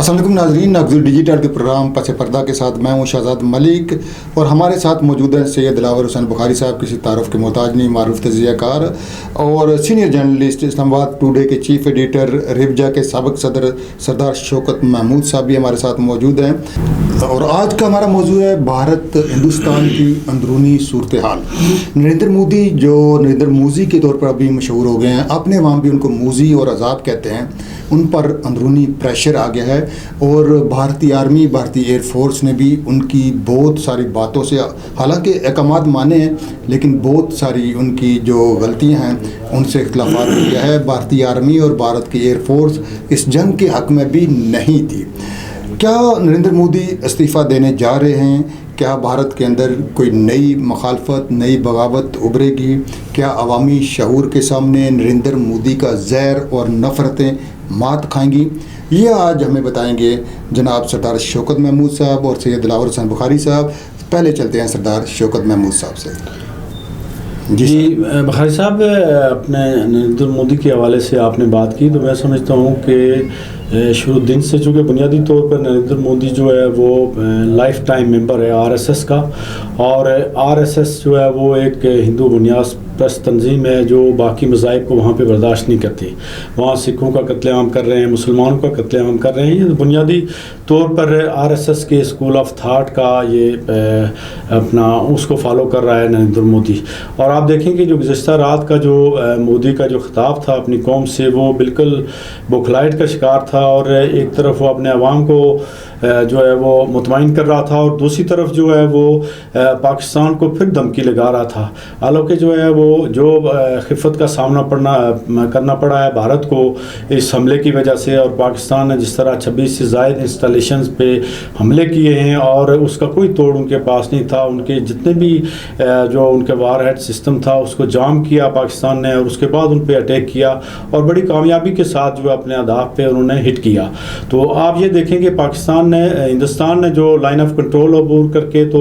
अस्सलाम वालेकुम नाज़रीन, नगज़ुल डिजिटल के प्रोग्राम पस पर्दा के साथ मैं हूँ शहजाद मलिक और हमारे साथ मौजूद हैं सैयद दिलावर हुसैन बुखारी साहब, किसी तारुफ के मोहताज नहीं, मारूफ तज़कियाकार और सीनियर जर्नलिस्ट, इस्लामाबाद टुडे के चीफ एडिटर, रिवजा के साबिक़ सदर सरदार शौकत महमूद साहब भी हमारे साथ मौजूद हैं। और आज का हमारा मौजू है भारत हिंदुस्तान की अंदरूनी सूरत हाल। नरेंद्र मोदी जो नरेंद्र मूजी के तौर पर अभी मशहूर हो गए हैं, अपने वहाँ भी उनको मूजी और अजाब कहते हैं, उन पर अंदरूनी प्रेशर आ गया है और भारतीय आर्मी, भारतीय एयरफोर्स ने भी उनकी बहुत सारी बातों से हालांकि अहकामात माने हैं, लेकिन बहुत सारी उनकी जो गलतियां हैं उनसे इख्तिलाफात किया है। भारतीय आर्मी और भारत की एयरफोर्स इस जंग के हक़ में भी नहीं थी। क्या नरेंद्र मोदी इस्तीफ़ा देने जा रहे हैं? क्या भारत के अंदर कोई नई मखालफत, नई बगावत उभरेगी? क्या अवामी शऊर के सामने नरेंद्र मोदी का ज़हर और नफ़रतें मात खाएंगी? ये आज हमें बताएंगे जनाब सरदार शौकत महमूद साहब और सैयद दिलावर हुसैन बुखारी साहब। पहले चलते हैं सरदार शौकत महमूद साहब से। जी बुखारी साहब, अपने नरेंद्र मोदी के हवाले से आपने बात की तो मैं समझता हूँ कि शुरू दिन से चूँकि बुनियादी तौर पर नरेंद्र मोदी जो है वो लाइफ टाइम मेंबर है आरएसएस का, और आरएसएस जो है वो एक हिंदू बुनियाद परस्त तंजीम है जो बाकी मज़ाहिब को वहाँ पे बर्दाश्त नहीं करती। वहाँ सिखों का कत्लेआम कर रहे हैं, मुसलमानों का कत्लेआम कर रहे हैं। ये बुनियादी तौर पर आरएसएस के स्कूल ऑफ थाट का ये अपना उसको फॉलो कर रहा है नरेंद्र मोदी। और आप देखेंगे जो गुज़श्ता रात का जो मोदी का जो खिताब था अपनी कौम से, वो बिल्कुल बुखलाइट का शिकार था। और एक तरफ वो अपने अवाम को जो है वो मुतमईन कर रहा था और दूसरी तरफ जो है वो पाकिस्तान को फिर धमकी लगा रहा था। हालांकि जो है वो जो खिफ़त का सामना करना पड़ा है भारत को इस हमले की वजह से, और पाकिस्तान ने जिस तरह 26 से ज़ायद इंस्टॉलेशंस पे हमले किए हैं और उसका कोई तोड़ उनके पास नहीं था। उनके जितने भी जो उनके वारहेड सिस्टम था उसको जाम किया पाकिस्तान ने और उसके बाद उन पर अटैक किया और बड़ी कामयाबी के साथ जो अपने अहदाफ पे उन्होंने हिट किया। तो आप ये देखेंगे हिंदुस्तान ने जो लाइन ऑफ कंट्रोल अबूर करके तो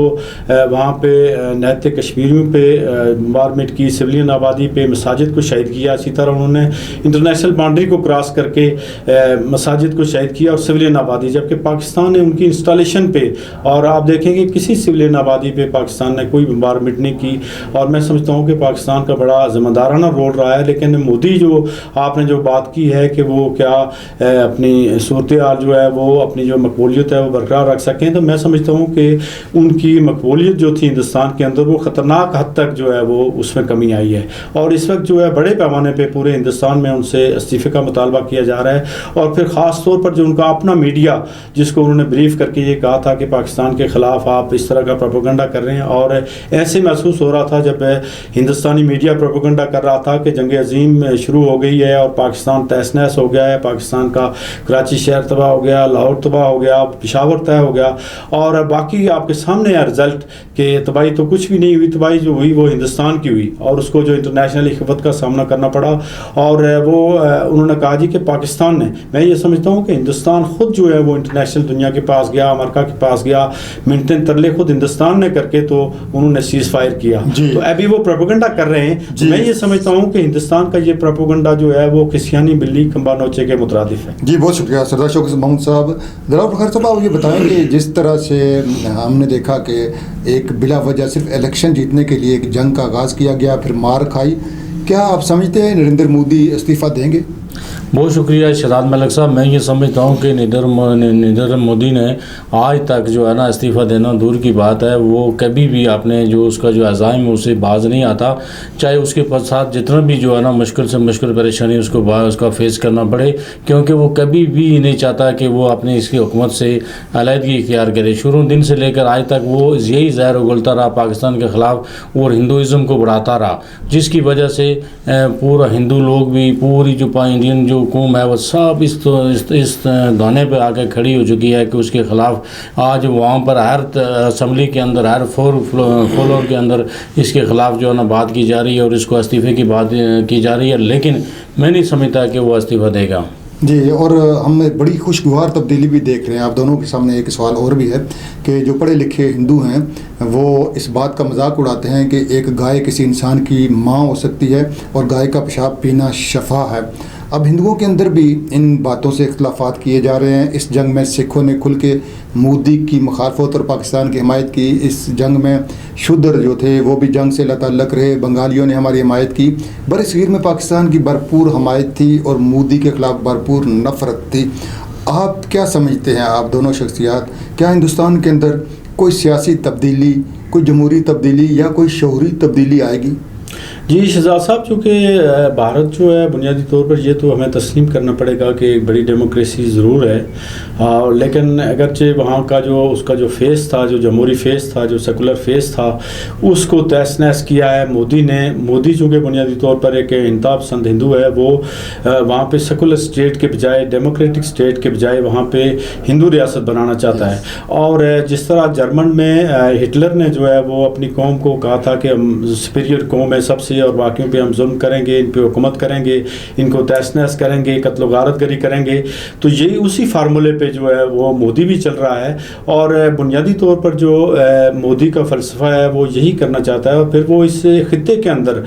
वहाँ पे नहते कश्मीरियों पे वारमेट की, सिविलियन आबादी पे, मसाजिद को शहीद किया। इसी तरह उन्होंने इंटरनेशनल बाउंड्री को क्रॉस करके मसाजिद को शहीद किया और सिविलियन आबादी, जबकि पाकिस्तान ने उनकी इंस्टॉलेशन पे और आप देखेंगे किसी सिविलियन आबादी पे पाकिस्तान ने कोई वारमेट नहीं की। और मैं समझता हूँ कि पाकिस्तान का बड़ा ज़िम्मेदाराना रोल रहा है। लेकिन मोदी जो आपने जो बात की है कि वो क्या अपनी सूरत हाल जो है वो अपनी जो मकबूलियत है वो बरकरार रख सकें, तो मैं समझता हूँ कि उनकी मकबूलियत जो थी हिंदुस्तान के अंदर वो ख़तरनाक हद तक जो है वो उसमें कमी आई है। और इस वक्त जो है बड़े पैमाने पे पूरे हिंदुस्तान में उनसे इस्तीफ़े का मुतालबा किया जा रहा है। और फिर ख़ास तौर पर जो उनका अपना मीडिया, जिसको उन्होंने ब्रीफ करके ये कहा था कि पाकिस्तान के ख़िलाफ़ आप इस तरह का प्रोपेगेंडा कर रहे हैं, और ऐसे महसूस हो रहा था जब हिंदुस्तानी मीडिया प्रोपेगेंडा कर रहा था कि जंग अजीम शुरू हो गई है और पाकिस्तान तहस नहस हो गया है, पाकिस्तान का कराची शहर तबाह हो गया, लाहौर तबाह हो गया, पेशावर तय हो गया। और बाकी आपके सामने है रिज़ल्ट कि तबाही तो कुछ भी नहीं हुई, तबाही जो हुई वो हिंदुस्तान की हुई और उसको जो इंटरनेशनल खिफत का सामना करना पड़ा। और वो उन्होंने कहा जी कि पाकिस्तान ने, मैं ये समझता हूँ कि हिंदुस्तान ख़ुद जो है वो इंटरनेशनल दुनिया के पास गया, अमेरिका के पास गया, मिनटे तरले खुद हिंदुस्तान ने करके तो उन्होंने सीज़ फायर किया। तो अभी वो प्रोपेगेंडा कर रहे हैं। मैं ये समझता हूँ कि हिंदुस्तान का ये प्रोपेगेंडा जो है वो किसियानी बिल्ली खंबा नोचे के मुतरादिफ है। जी बहुत शुक्रिया सरदार शौकत महमूद साहब। दिलावर बुखारी साहब, आप ये बताएं कि जिस तरह से हमने देखा कि एक बिला वजह सिर्फ इलेक्शन जीतने के लिए एक जंग का आगाज़ किया गया, फिर मार खाई, क्या आप समझते हैं नरेंद्र मोदी इस्तीफ़ा देंगे? बहुत शुक्रिया शहजाद मलिक साहब। मैं ये समझता हूँ कि नरेंद्र मोदी ने आज तक जो है ना इस्तीफ़ा देना दूर की बात है, वो कभी भी आपने जो उसका जो अज़ाइम है उससे बाज नहीं आता, चाहे उसके साथ जितना भी जो है ना मुश्किल से मुश्किल परेशानी उसका फेस करना पड़े, क्योंकि वो कभी भी नहीं चाहता कि वो अपनी इसकी हुकूमत से अलहदगी इख्तियार करे। शुरू दिन से लेकर आज तक वो यही ज़हर उगलता रहा पाकिस्तान के ख़िलाफ़ और हिंदुज़म को बढ़ाता रहा, जिसकी वजह से पूरा हिंदू लोग भी, पूरी जो इंडियन जो हुकूम है वो सब इस दाने पे आके खड़ी हो चुकी है कि उसके ख़िलाफ़ आज वहाँ पर हर असम्बली के अंदर, हर फ्लोर के अंदर इसके ख़िलाफ़ जो है ना बात की जा रही है और इसको इस्तीफ़े की बात की जा रही है। लेकिन मैं नहीं समझता कि वो इस्तीफ़ा देगा। जी, और हम बड़ी खुशगवार तब्दीली भी देख रहे हैं। आप दोनों के सामने एक सवाल और भी है कि जो पढ़े लिखे हिंदू हैं वो इस बात का मजाक उड़ाते हैं कि एक गाय किसी इंसान की माँ हो सकती है और गाय का पेशाब पीना शफा है। اب ہندوؤں کے اندر بھی ان باتوں سے اختلافات کیے جا رہے ہیں. اس جنگ میں سکھوں نے کھل کے مودی کی مخالفت اور پاکستان کی حمایت کی. اس جنگ میں شودر جو تھے وہ بھی جنگ سے لاتعلق رہے. بنگالیوں نے ہماری حمایت کی. برصغیر میں پاکستان کی بھرپور حمایت تھی اور مودی کے خلاف بھرپور نفرت تھی. آپ کیا سمجھتے ہیں، آپ دونوں شخصیات، کیا ہندوستان کے اندر کوئی سیاسی تبدیلی، کوئی جمہوری تبدیلی یا کوئی شعوری تبدیلی آئے گی؟ جی شہزاد صاحب، چونکہ بھارت جو ہے بنیادی طور پر یہ تو ہمیں تسلیم کرنا پڑے گا کہ ایک بڑی ڈیموکریسی ضرور ہے، لیکن اگرچہ وہاں کا جو اس کا جو فیس تھا، جو جمہوری فیس تھا، جو سیکولر فیس تھا، اس کو تہس نہس کیا ہے مودی نے. مودی چونکہ بنیادی طور پر ایک انتہا پسند ہندو ہے، وہ وہاں پہ سیکولر اسٹیٹ کے بجائے، ڈیموکریٹک اسٹیٹ کے بجائے وہاں پہ ہندو ریاست بنانا چاہتا ہے. اور جس طرح جرمن میں ہٹلر نے جو ہے وہ اپنی قوم کو کہا تھا کہ ہم سپیریئر قوم ہے سب سے، اور باقیوں پہ ہم ظلم کریں گے، ان پہ حکومت کریں گے، ان کو تہس نہس کریں گے، قتل و غارت گری کریں گے، تو یہی اسی فارمولے پہ جو ہے وہ مودی بھی چل رہا ہے. اور بنیادی طور پر جو مودی کا فلسفہ ہے وہ یہی کرنا چاہتا ہے، اور پھر وہ اس خطے کے اندر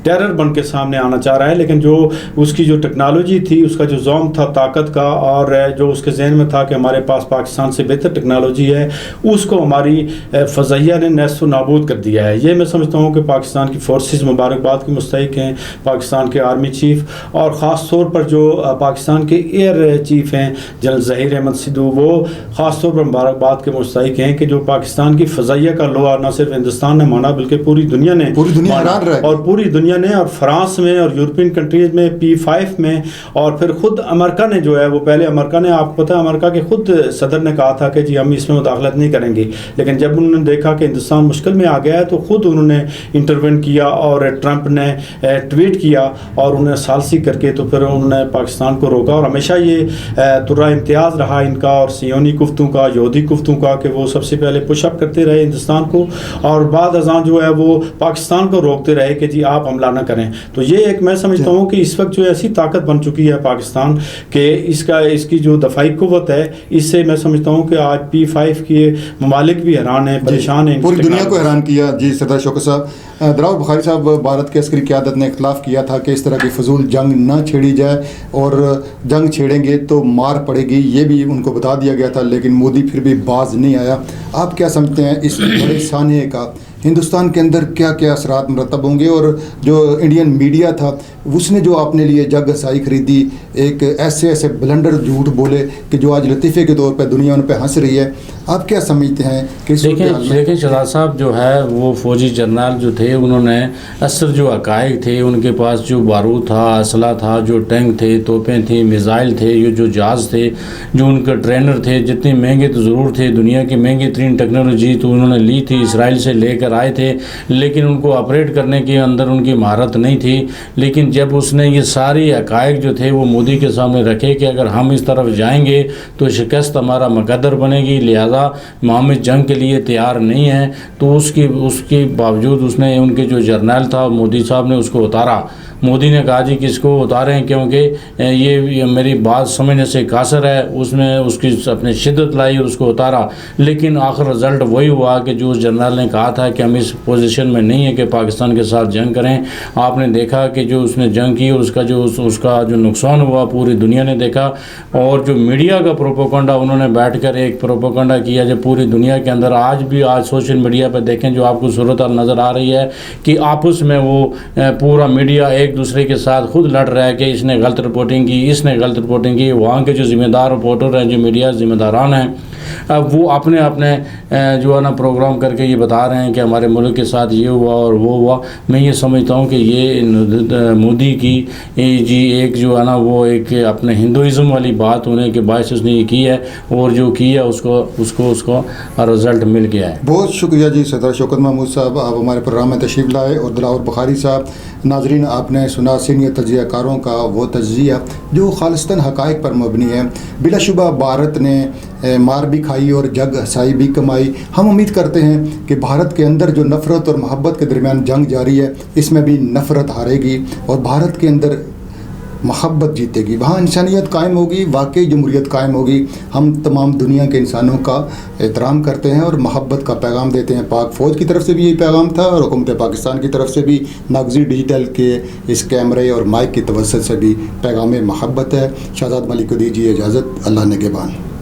ٹیرر بن کے سامنے آنا چاہ رہا ہے. لیکن جو اس کی جو ٹیکنالوجی تھی، اس کا جو زوم تھا طاقت کا، اور جو اس کے ذہن میں تھا کہ ہمارے پاس پاکستان سے بہتر ٹیکنالوجی ہے، اس کو ہماری فضائیہ نے نیست و نابود کر دیا ہے. یہ میں سمجھتا ہوں کہ پاکستان کی فورسز مبارکباد کی مستحق ہیں، پاکستان کے آرمی چیف، اور خاص طور پر جو پاکستان کے ایئر چیف ہیں جنرل ظہیر احمد سدھو، وہ خاص طور پر مبارکباد کے مستحق ہیں کہ جو پاکستان کی فضائیہ کا لوہا نہ صرف ہندوستان نے مانا بلکہ پوری دنیا نے مانا، اور پوری دنیا نے، اور فرانس میں اور یورپین کنٹریز میں P5 میں، اور پھر خود امریکہ نے جو ہے وہ پہلے امریکہ نے، آپ کو پتہ ہے امریکہ کے خود صدر نے کہا تھا کہ جی ہم اس میں مداخلت نہیں کریں گے، لیکن جب انہوں نے دیکھا کہ ہندوستان مشکل میں آ گیا ہے تو خود انہوں نے انٹروین کیا، اور ٹرمپ نے ٹویٹ کیا اور انہیں ثالثی کر کے تو پھر انہوں نے پاکستان کو روکا. اور ہمیشہ یہ ترا امتیاز رہا ان کا اور سیونی کفتوں کا، یہودی کفتوں کا، کہ وہ سب سے پہلے پش اپ کرتے رہے ہندوستان کو، اور بعد ازاں جو ہے وہ پاکستان کو روکتے رہے کہ جی آپ حملہ نہ کریں. تو یہ ایک میں سمجھتا ہوں کہ اس وقت جو ایسی طاقت بن چکی ہے پاکستان کہ اس کی جو دفاعی قوت ہے، اس سے میں سمجھتا ہوں کہ آج P5 کے ممالک بھی حیران ہیں، پریشان ہیں، پوری دنیا کو حیران کیا. جی سردار شوکت صاحب، دلاور بخاری صاحب، بھارت کی عسکری قیادت نے اختلاف کیا تھا کہ اس طرح کی فضول جنگ نہ چھیڑی جائے، اور جنگ چھیڑیں گے تو مار پڑے گی، یہ بھی ان کو بتا دیا گیا تھا، لیکن مودی پھر بھی باز نہیں آیا. آپ کیا سمجھتے ہیں اس بڑے سانحے کا ہندوستان کے اندر کیا کیا اثرات مرتب ہوں گے؟ اور جو انڈین میڈیا تھا اس نے جو اپنے لیے جگ ہسائی خریدی، ایک ایسے بلنڈر جھوٹ بولے کہ جو آج لطیفے کے طور پہ دنیا ان پہ ہنس رہی ہے، آپ کیا سمجھتے ہیں کہ دیکھیں شہزاد صاحب جو ہے وہ فوجی جرنیل جو تھے، انہوں نے اثر جو حقائق تھے، ان کے پاس جو بارود تھا، اسلحہ تھا، جو ٹینک تھے، توپیں تھیں، میزائل تھے، یہ جو جہاز تھے، جو ان کے ٹرینر تھے، جتنے مہنگے تو ضرور تھے، دنیا کی مہنگی ترین ٹیکنالوجی تو انہوں نے لی تھی، اسرائیل سے لے کر آئے تھے، لیکن ان کو آپریٹ کرنے کے اندر ان کی مہارت نہیں تھی. لیکن جب اس نے یہ ساری حقائق جو تھے وہ مودی کے سامنے رکھے کہ اگر ہم اس طرف جائیں گے تو شکست ہمارا مقدر بنے گی، لہذا ہم اس جنگ کے لیے تیار نہیں ہیں، تو اس کے باوجود اس نے ان کے جو جرنیل تھا مودی صاحب نے اس کو اتارا. مودی نے کہا جی کس کو اتاریں، کیونکہ یہ میری بات سمجھنے سے قاصر ہے. اس نے اس کی اپنے شدت لائی اور اس کو اتارا، لیکن آخر رزلٹ وہی ہوا کہ جو اس جنرل نے کہا تھا کہ ہم اس پوزیشن میں نہیں ہیں کہ پاکستان کے ساتھ جنگ کریں. آپ نے دیکھا کہ جو اس نے جنگ کی اور اس کا جو نقصان ہوا پوری دنیا نے دیکھا. اور جو میڈیا کا پروپیگنڈا انہوں نے بیٹھ کر ایک پروپیگنڈا کیا جو پوری دنیا کے اندر آج سوشل میڈیا پہ دیکھیں جو آپ کو صورت نظر آ رہی ہے کہ آپس میں وہ پورا میڈیا ایک دوسرے کے ساتھ خود لڑ رہا ہے کہ اس نے غلط رپورٹنگ کی، اس نے غلط رپورٹنگ کی. وہاں کے جو ذمہ دار رپورٹر ہیں، جو میڈیا ذمہ داران ہیں، اب وہ اپنے جو ہے نا پروگرام کر کے یہ بتا رہے ہیں کہ ہمارے ملک کے ساتھ یہ ہوا اور وہ ہوا. میں یہ سمجھتا ہوں کہ یہ مودی کی جی ایک جو ہے نا وہ ایک اپنے ہندوازم والی بات ہونے کے باعث اس نے یہ کی ہے، اور جو کی ہے اس کو رزلٹ مل گیا ہے. بہت شکریہ جی سردار شوکت محمود صاحب، آپ ہمارے پروگرام میں تشریف لائے. اور دلاور بخاری صاحب، ناظرین آپ نے سنا سینئر تجزیہ کاروں کا وہ تجزیہ جو خالصتاً حقائق پر مبنی ہے. بلا شبہ بھارت نے مار بھی کھائی اور جگ ہسائی بھی کمائی. ہم امید کرتے ہیں کہ بھارت کے اندر جو نفرت اور محبت کے درمیان جنگ جاری ہے، اس میں بھی نفرت ہارے گی، اور بھارت کے اندر محبت جیتے گی، وہاں انسانیت قائم ہوگی، واقعی جمہوریت قائم ہوگی. ہم تمام دنیا کے انسانوں کا احترام کرتے ہیں اور محبت کا پیغام دیتے ہیں. پاک فوج کی طرف سے بھی یہی پیغام تھا اور حکومت پاکستان کی طرف سے بھی ناگزی ڈیجیٹل کے اس کیمرے اور مائک کی توسط سے بھی پیغام محبت ہے. شہزاد ملک کو دیجیے اجازت. اللہ نگہبان.